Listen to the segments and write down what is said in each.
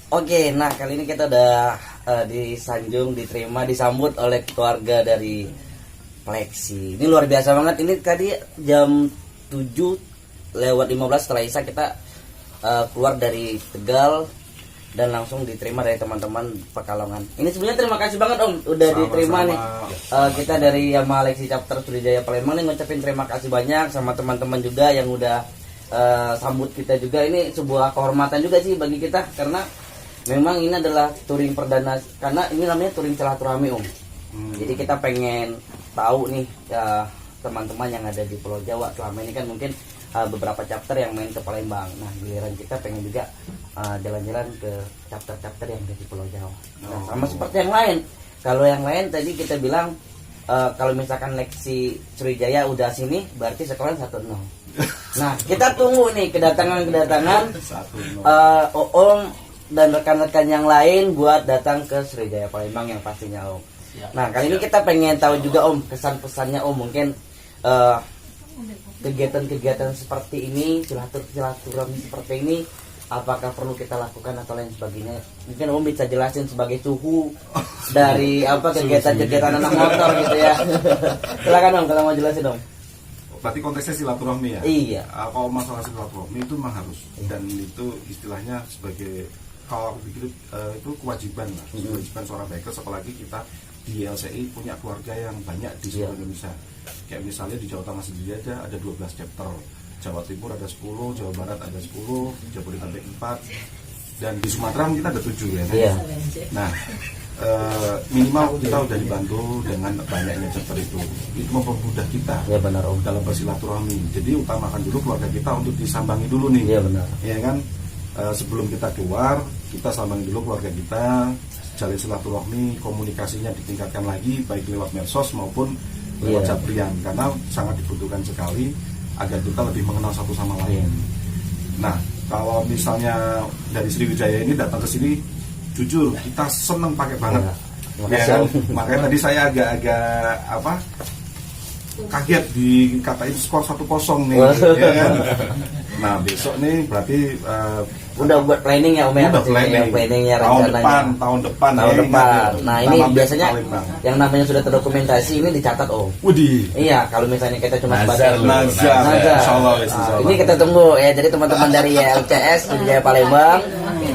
Oke, nah kali ini kita udah disambut oleh keluarga dari Plexi. Ini luar biasa banget. Ini tadi jam 7:15 setelah Isya kita keluar dari Tegal dan langsung diterima dari teman-teman Pekalongan. Ini sebenarnya terima kasih banget Om udah diterima nih. Kita dari Yamaha Lexi Chapter Sriwijaya Palembang nih ngucapin terima kasih banyak sama teman-teman juga yang udah sambut kita juga. Ini sebuah kehormatan juga sih bagi kita karena memang ini adalah touring perdana, karena ini namanya touring silaturahmi Om. Jadi kita pengen tahu nih teman-teman yang ada di Pulau Jawa. Selama ini kan mungkin beberapa chapter yang main ke Palembang. Nah giliran kita pengen juga jalan-jalan ke chapter-chapter yang ada di Pulau Jawa. Nah, sama seperti yang lain. Kalau yang lain tadi kita bilang kalau misalkan Lexi Sriwijaya udah sini berarti sekolah 1-0. Nah kita tunggu nih kedatangan Om dan rekan-rekan yang lain buat datang ke Sriwijaya Palembang yang pastinya Om. Nah kali ini kita pengen tahu juga Om kesan-pesannya Om, mungkin kegiatan-kegiatan seperti ini, silaturahmi seperti ini, apakah perlu kita lakukan atau lain sebagainya. Mungkin Om bisa jelasin sebagai suhu dari kegiatan-kegiatan anak motor gitu ya. Silakan Om kalau mau jelasin Om. Berarti konteksnya silaturahmi ya? Iya. Kalau masalah silaturahmi itu memang harus, dan itu istilahnya sebagai, kalau aku pikir itu kewajiban lah, kewajiban seorang bikers, apalagi kita di LCI punya keluarga yang banyak di seluruh Indonesia. Kayak misalnya di Jawa Tengah sendiri ada 12 chapter, Jawa Timur ada 10, Jawa Barat ada 10, Jabodetabek 4, dan di Sumatera kita ada 7 ya. Iya. Nah, minimal kita udah dibantu dengan banyaknya chapter itu mempermudah kita ya, benar, Om, dalam bersilaturahmi. Jadi utamakan dulu keluarga kita untuk disambangi dulu nih. Iya benar. Ya kan, sebelum kita keluar kita sambangi dulu keluarga kita, jalin silaturahmi, komunikasinya ditingkatkan lagi baik lewat medsos maupun lewat Japrian, karena sangat dibutuhkan sekali agar kita lebih mengenal satu sama lain. Nah, kalau misalnya dari Sriwijaya ini datang ke sini, jujur kita seneng pakai banget. Ya kan? Makanya tadi saya agak kaget dikatain skor 1-0 nih. Ya kan? Nah besok nih berarti udah buat planning ya Om ya. Udah planningnya rencananya. Tahun depan. Nah ini biasanya yang namanya sudah terdokumentasi ini dicatat Om. Widih. Iya, kalau misalnya kita cuma Nazar. Insyaallah. Ini kita tunggu ya. Jadi teman-teman dari YLCS Sriwijaya Palembang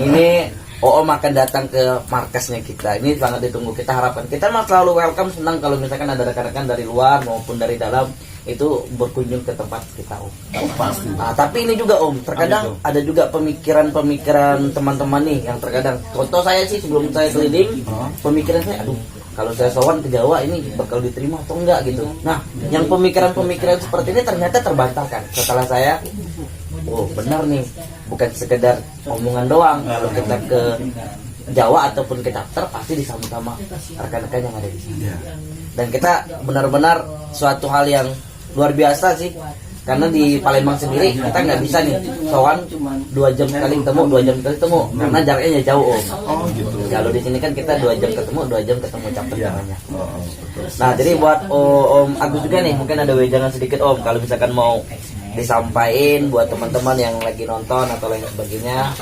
ini Om akan datang ke markasnya kita. Ini sangat ditunggu. Kita harapkan kita selalu welcome, senang kalau misalkan ada rekan-rekan dari luar maupun dari dalam itu berkunjung ke tempat kita Om. Pasti. Nah, tapi ini juga Om, terkadang ada juga pemikiran teman-teman nih yang terkadang, contoh saya sih sebelum saya keliling, pemikiran saya, aduh kalau saya sowan ke Jawa ini bakal diterima atau enggak gitu. Nah, yang pemikiran-pemikiran seperti ini ternyata terbantahkan setelah saya, oh benar nih, bukan sekedar omongan doang. Kalau kita ke Jawa ataupun ke chapter pasti disambut sama rekan-rekan yang ada di sini. Dan kita benar-benar suatu hal yang luar biasa sih, karena di Palembang sendiri kita nggak bisa nih sowan 2 jam sekali ketemu, 2 jam sekali ketemu, karena jaraknya jauh Om. Oh gitu. Kalau di sini kan kita 2 jam ketemu, 2 jam ketemu chapter namanya. Nah jadi buat Om Agus juga nih mungkin ada wejangan sedikit Om, kalau misalkan mau disampaikan buat teman-teman yang lagi nonton atau lain sebagainya,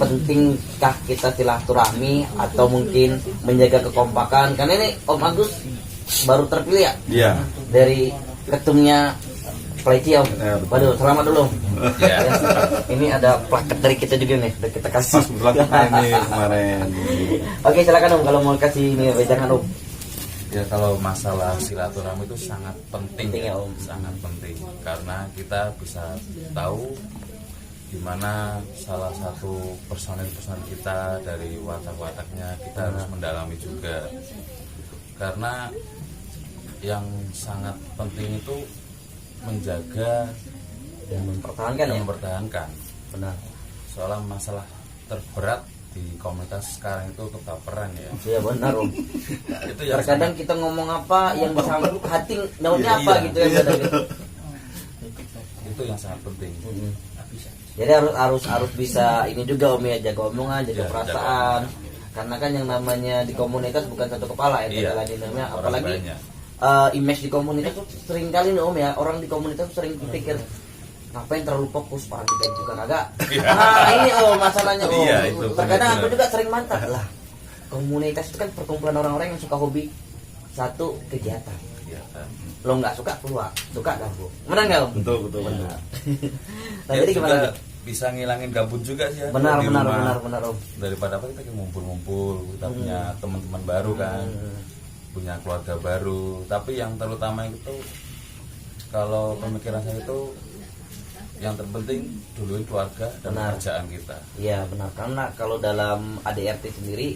pentingkah kita silaturahmi atau mungkin menjaga kekompakan, karena ini Om Agus baru terpilih ya? Iya. Dari ketumnya Plexi Om. Waduh, selamat dulu. Ya. Ini ada plaket dari kita juga nih, udah kita kasih. Ini kemarin. Oke, silakan Om kalau mau kasih ini wejangan Om. Ya kalau masalah silaturahmi itu sangat penting ya Om, sangat penting, karena kita bisa tahu di mana salah satu personil kita dari watak-wataknya kita harus mendalami juga, karena yang sangat penting itu menjaga dan mempertahankan. Benar. Soalnya masalah terberat di komunitas sekarang itu kebaperan ya. Iya benar Om. Itu yang terkadang kita ngomong apa yang bersangkut hati daunnya apa gitu ya gitu. Itu yang sangat penting. Jadi harus bisa ini juga Om ya, jaga omongan, jaga perasaan. Karena kan yang namanya di komunitas bukan satu kepala ya, namanya apalagi image di komunitas tuh sering kali nih Om ya, orang di komunitas sering pikir ngapain terlalu fokus orang digaji juga kagak. Nah ini masalahnya Iya, itu terkadang aku benar. juga sering mantap lah, komunitas itu kan perkumpulan orang-orang yang suka hobi satu kegiatan. Iya, kan. Lo nggak suka keluar, suka gabung, benar nggak Om? Betul betul. Benar. Nah Ya, jadi juga gimana? bisa ngilangin gabut juga sih ya. Benar di benar rumah. benar Om. Daripada apa kita ngumpul-ngumpul, kita punya teman-teman baru kan, punya keluarga baru. Tapi yang terutama itu kalau pemikiran saya itu yang terpenting duluin keluarga dan Benar. pekerjaan kita. Iya benar, karena kalau dalam ADRT sendiri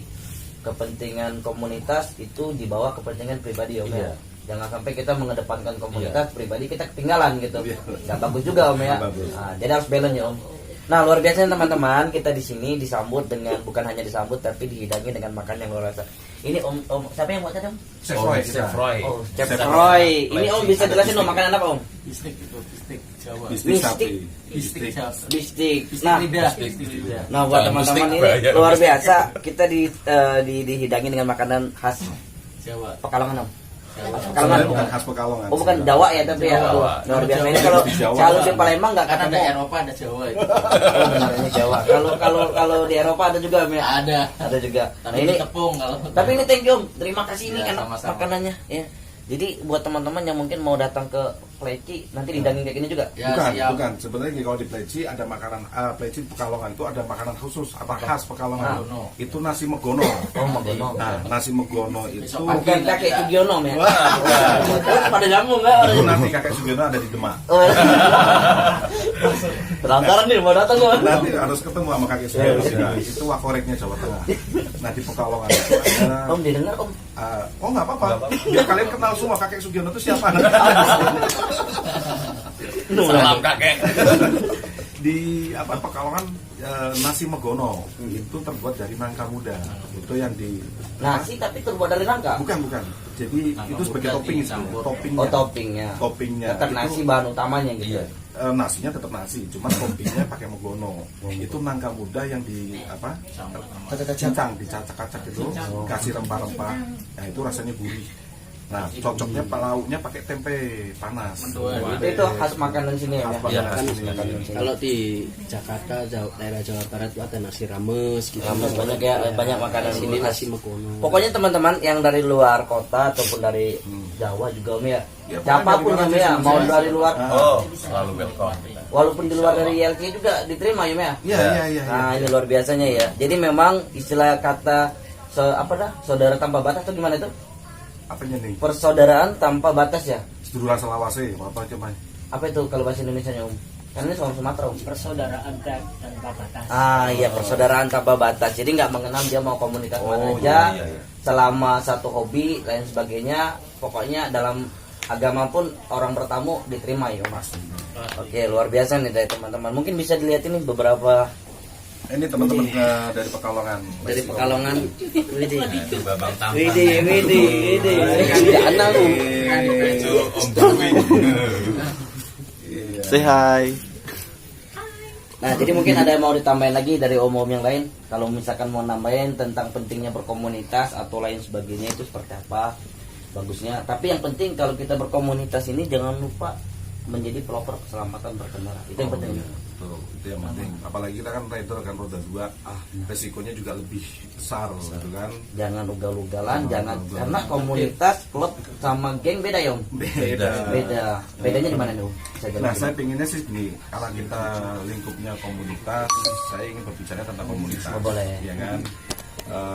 kepentingan komunitas itu dibawa kepentingan pribadi Om ya. Iya. Jangan sampai kita mengedepankan komunitas pribadi kita ketinggalan gitu. Nggak bagus juga Om ya. Nggak bagus. Nah, jadi harus balance ya Om. Nah luar biasa teman-teman, kita di sini disambut dengan bukan hanya disambut tapi dihidangi dengan makan yang luar biasa. Ini Om siapa yang buat tadi Om? Chef Oh, Roy Chef kita. Roy. Oh, Chef Chef Roy. Roy. Ini Om bisa jelasin Om makanan apa Om? Bistik itu, bistik Jawa. Bistik sapi. Bistik Jawa. Bistik. Bistik Nah, lidah. Bistik lidah. nah buat Jangan teman-teman mustik, ini bahaya. luar biasa kita dihidangi dengan makanan khas Jawa. Pekalongan Om. Jawa. Sebenarnya bukan khas Pekalongan. Oh bukan Jawa ya tapi ya. Jawa. Luar biasa ini kalau Di Jawa. kalau di Palembang nggak Kan ada ketemu. Eropa, ada Jawa itu. Oh benar ini Jawa. Kalau di Eropa ada juga Om ya. Ada. Ada juga. Nah Tapi ini tepung kalau. tapi ini thank you Om. Terima kasih ini Ya, karena sama-sama. makanannya ya. Jadi buat teman-teman yang mungkin mau datang ke Pleci nanti dihidangin kayak gini juga. Ya, Bukan, siap. bukan. Sebenarnya kalau di Pleci ada makanan Pleci Pekalongan itu ada makanan khusus apa khas Pekalongan. Megono. Itu nasi megono. Oh Megono. Nah, nasi megono itu Besok pagi. Bukan kakek Sugiono Om ya. Wah, Pada nyambung nggak? itu nanti kakek Sugiono ada di Demak. Oh. Penasaran nih mau datang Om. Nanti harus ketemu sama kakek Sugiono. Itu wakoreknya Jawa Tengah. Nah di Pekalongan itu ada Om didengar Om. oh nggak apa-apa. Nggak apa-apa. Biar kalian kenal semua kakek Sugiono itu siapa. salam kakek. Di Pekalongan nasi megono itu terbuat dari nangka muda. Itu yang di Nasi tapi terbuat dari nangka. bukan. Jadi Nangka itu sebagai muda topping dicampur. toppingnya. Oh toppingnya. Toppingnya. Tetap Itu, nasi bahan utamanya gitu. Iya. nasinya tetap nasi, cuma toppingnya pakai megono. Itu nangka muda yang di dicacak-cacak itu, kasih rempah-rempah. Nah itu rasanya gurih. Nah cocoknya lauknya pakai tempe panas. Itu khas makanan sini ya. Khas Iya, makanan khas sini. makanan sini. Kalau di Jakarta, daerah Jawa Barat itu ada nasi rames gitu. Rames banyak ya, banyak makanan Sini khas. nasi megono. Pokoknya teman-teman yang dari luar kota ataupun dari Jawa juga Om ya. Ya, Siapapun pokoknya ya Om dari ya, mana mau aja dari sih. luar, Oh, selalu welcome. walaupun di luar dari ILC juga diterima ya Om ya. Iya. Nah ini luar biasanya ya. Jadi memang istilah kata saudara tanpa batas itu gimana itu? Apanya nih? Persaudaraan tanpa batas ya. Sedulur Selawase, apa aja main? Apa itu kalau bahasa Indonesianya Om? Karena ini soal Sumatera Om. Persaudaraan tanpa batas. Ah iya persaudaraan tanpa batas. Jadi nggak mengenal dia mau komunitas mana Oh, aja, iya. selama satu hobi lain sebagainya. Pokoknya dalam agama pun orang bertamu diterima ya Mas. Oke luar biasa nih dari teman-teman. Mungkin bisa dilihat ini beberapa Ini teman-teman dari Pekalongan. dari Pekalongan. Widih. Nah, itu babang tampan. Widih. Anak lu. Itu Om Dwi. Iya. Say hi. Nah, jadi mungkin ada yang mau ditambahin lagi dari om-om yang lain. Kalau misalkan mau nambahin tentang pentingnya berkomunitas atau lain sebagainya itu seperti apa bagusnya. Tapi yang penting kalau kita berkomunitas ini jangan lupa menjadi pelopor keselamatan berkendara. Itu yang penting. Betul, itu yang penting. Apalagi kita kan rider kan roda 2, resikonya juga lebih besar gitu kan. Jangan ugal-ugalan, jangan ugal-ugalan. karena komunitas, klub sama geng beda ya om. Bedanya di mana nih om? Bisa Nah, jelasin. saya pinginnya sih gini, karena kita lingkupnya komunitas, saya ingin berbicara tentang komunitas. Oh, boleh. Ya kan?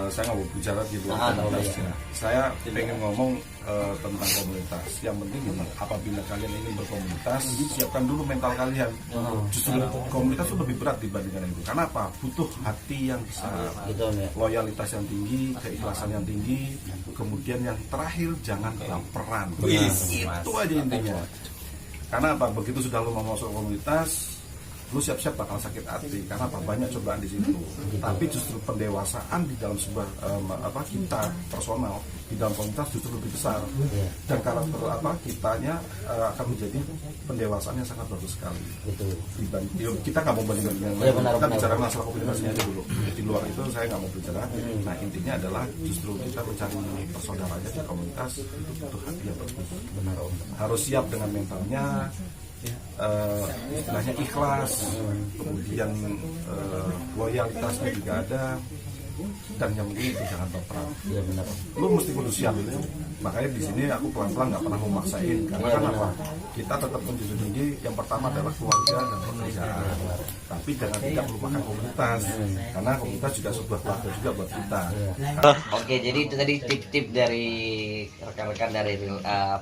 Saya nggak mau bicara di luar Ah, tahu komunitas. lah, ya. Saya pengen ngomong tentang komunitas. Yang penting gini, apabila kalian ingin berkomunitas, siapkan dulu mental kalian. Justru komunitas itu lebih berat dibandingkan itu. Karena apa? Butuh hati yang besar, Gitu om ya. loyalitas yang tinggi, keikhlasan yang tinggi, kemudian yang terakhir jangan baperan. Wih, Itu aja intinya. Karena apa? Begitu sudah lu mau masuk komunitas, lu siap-siap bakal sakit hati. Karena apa? Banyak cobaan di situ. Tapi justru pendewasaan di dalam sebuah kita personal di dalam komunitas justru lebih besar. Iya. Dan karakter kitanya akan menjadi pendewasaan yang sangat bagus sekali. Gitu. Kita nggak mau bandingkan dengan Iya, benar, kita benar. bicara masalah komunikasinya aja dulu. Di luar itu saya nggak mau bicara. Nah intinya adalah justru kita mencari persaudaraan di komunitas itu butuh hati yang bagus. Benar om. Harus siap dengan mentalnya, istilahnya ikhlas, kemudian loyalitasnya juga ada, dan yang penting itu jangan baperan. Iya benar. Lu mesti manusia dulu. Makanya di sini aku pelan-pelan nggak pernah memaksain, karena kan apa? Kita tetap menjunjung tinggi yang pertama adalah keluarga dan pekerjaan. Tapi jangan tidak melupakan komunitas, karena komunitas juga sebuah keluarga juga buat kita. Oke, jadi itu tadi tip-tip dari rekan-rekan dari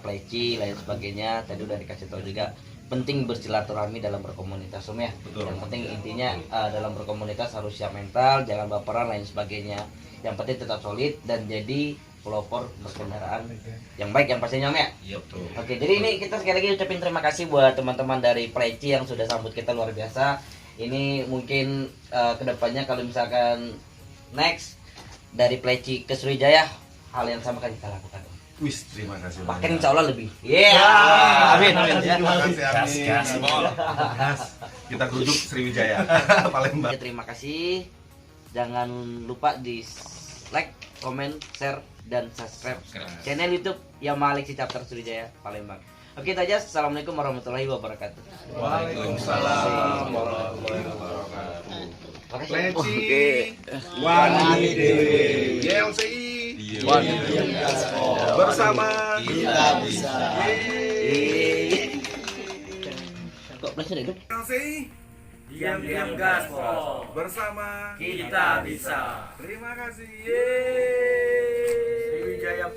Pleci lain sebagainya. Tadi udah dikasih tahu juga penting bersilaturahmi dalam berkomunitas, Om ya. Betul. Yang penting intinya dalam berkomunitas harus siap mental, jangan baperan lain sebagainya. Yang penting tetap solid dan jadi pelopor berkendaraan yang baik yang pastinya, Om ya. Iya betul. Oke, jadi ini kita sekali lagi ucapin terima kasih buat teman-teman dari Pleci yang sudah sambut kita luar biasa. Ini mungkin kedepannya kalau misalkan next dari Pleci ke Sriwijaya hal yang sama kan kita lakukan. Wis, terima kasih. Bahkan insya Allah lebih. Iya. Amin. Amin. Ya. Gas. Kita geruduk Sriwijaya. Palembang. Ya, terima kasih. Jangan lupa di like, comment, share, dan subscribe channel YouTube Yamaha Alexi Chapter Sriwijaya Palembang. Oke, itu aja. Assalamualaikum warahmatullahi wabarakatuh. Waalaikumsalam warahmatullahi wabarakatuh. Pleci. Wani Dewi. YLCI. Bersama Kita bisa. Kok Pleci ada hidup? Diam-diam gaspol. bersama Kita bisa. terima kasih. Sriwijaya